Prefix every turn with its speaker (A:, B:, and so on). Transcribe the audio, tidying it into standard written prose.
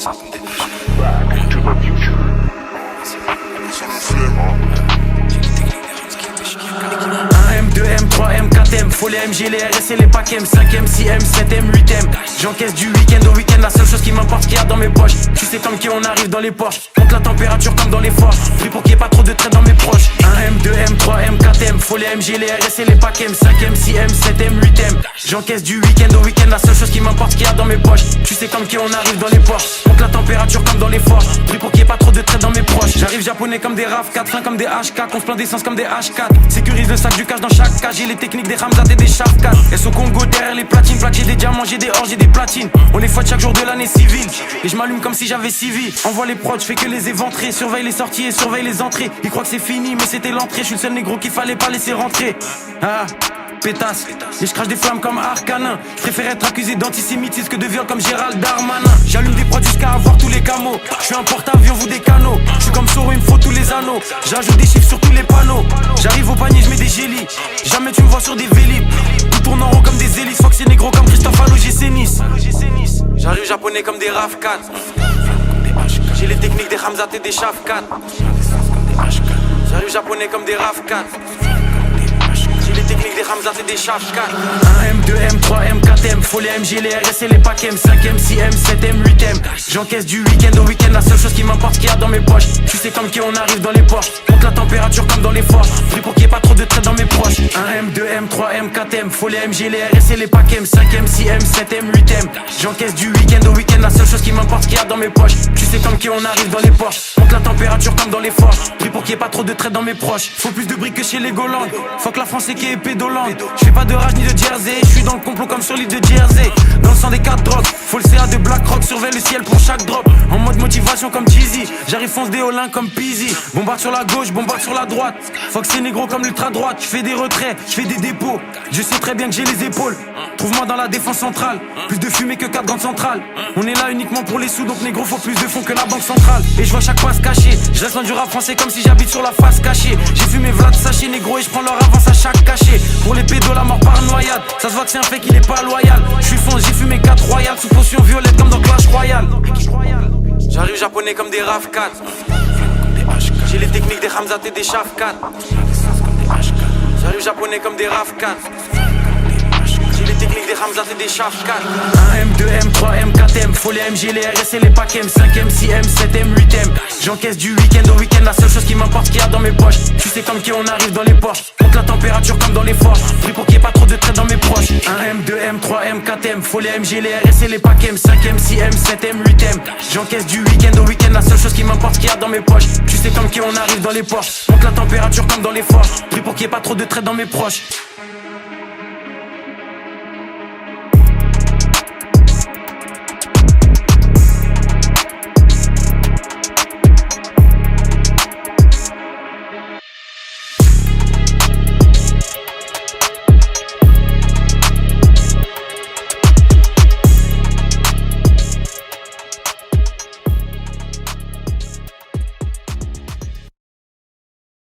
A: Back to the future.
B: 1M, 2M, 3M, 4M, faut les MG, les RS et les packs M, 5M, 6M, 7M, 8M. J'encaisse du week-end au week-end, la seule chose qui m'importe, ce qu'il y a dans mes poches. Tu sais comme qui on arrive dans les Porsche, monte la température comme dans les forges. Pris pour qu'il n'y ait pas trop de traits dans mes proches. 1M, 2M, 3M, 4M, faut les MG, les RS et les packs M, 5M, 6M, 7M, 8M. J'encaisse du week-end au week-end, la seule chose qui m'importe, ce qu'il y a dans mes poches. Tu sais comme qui on arrive dans les Porsche, monte la température comme dans les forges. Pris pour qu'il n'y ait pas trop de traits dans mes proches. J'arrive japonais comme des RAV4, fin comme des H4, on se plaint d'essence comme des H4. Sécurise le sac du cash dans chaque cage, j'ai les techniques des Ramzat et des Shafkat. Elles sont Congo derrière les platines, plaques, j'ai des diamants, j'ai des or, j'ai des platines. On est faute chaque jour de l'année civile, et je m'allume comme si j'avais 6 vies. Envoie les prods, je fais que les éventrer, surveille les sorties et surveille les entrées. Ils croient que c'est fini, mais c'était l'entrée, je suis le seul négro qu'il fallait pas laisser rentrer. Ah, pétasse, et je crache des flammes comme Arcanin. Je préfère être accusé d'antisémitisme que de viol comme Gérald Darmanin. J'allume des prods jusqu'à avoir tous les camos. Je suis un porte-avions, vous des canaux. Je suis comme Soro, il me faut tous les anneaux. J'ajoute des chiffres sur tous les panneaux. J'arrive au panier, je mets des gélis. Jamais tu me vois sur des vélib. Tout tourne en rond comme des hélices. Fox et négro comme Christophe à l'OGC Nice. J'arrive japonais comme des RAV4. J'ai les techniques des Ramzat et des Shafkat. J'arrive japonais comme des RAV4. Les techniques des Ramzat et des Shafkat. 1M, 2M, 3M, 4M, faut les MG, les RS et les packs M, 5M, 6M, 7M, 8M. J'encaisse du week-end au week-end, la seule chose qui m'importe, ce qu'il y a dans mes poches. Tu sais comme qui on arrive dans les Porsche, monte la température comme dans les forges. Pris pour qu'il n'y ait pas trop de traits dans mes proches. 1M, 2M, 3M, 4M, faut les MG, les RS et les packs M, 5M, 6M, 7M, 8M. J'encaisse du week-end au week-end, la seule chose qui m'importe, ce qu'il y a dans mes poches. Tu sais comme qui on arrive dans les Porsche, monte la température comme dans les forges. Pris pour qu'il n'y ait pas trop de traits dans mes proches. Faut plus de briques que chez les Golandes. Faut que la France est pédolante. Je fais pas de rage ni de jersey, je suis dans le complot comme sur l'île de Jersey. Dans le sang des 4 drogues, faut le CA de BlackRock, surveille le ciel pour chaque drop. En mode motivation comme Jeezy, j'arrive fonce des Olins comme Peasy. Bombarde sur la gauche, bombarde sur la droite. Fox c'est négro comme l'ultra droite, je fais des retraits, je fais des dépôts. Je sais très bien que j'ai les épaules, trouve-moi dans la défense centrale. Plus de fumée que 4 grandes centrales. On est là uniquement pour les sous, donc négro faut plus de fonds que la banque centrale. Et je vois chaque passe caché, je reste loin du rap français comme si j'habite sur la face cachée. J'ai fumé Vlad sachet négro et je prends leur avance à chaque cachet. Pour les pédos la mort par noyade, ça se voit que c'est un fait qu'il est pas loyal. Je suis fonce, j'ai fumé 4 royales sous potion violette comme dans Clash Royale. J'arrive japonais comme des RAV4. J'ai les techniques des Ramzat et des Shafkat. J'arrive japonais comme des RAV4. J'ai les techniques des Ramzat et des Shafkat. 1M, 2M, 3M, 4M, faut les MG, les RS et les packs M, 5M, 6M, 7M, 8M. J'encaisse du week-end au week-end, la seule chose qui m'importe, ce qu'il y a dans mes poches. Tu sais comme qui on arrive dans les Porsche, monte la température comme dans les forges. Pris pour qu'il n'y ait pas trop de traits dans mes proches. 1M, 2M, 3M, 4M, faut les MG, les RS et les packs M, 5M, 6M, 7M, 8M. J'encaisse du week-end au week-end, la seule chose qui m'importe, ce qu'il y a dans mes poches. Tu sais comme qui on arrive dans les Porsche, monte la température comme dans les forges. Pris pour qu'il n'y ait pas trop de traits dans mes proches.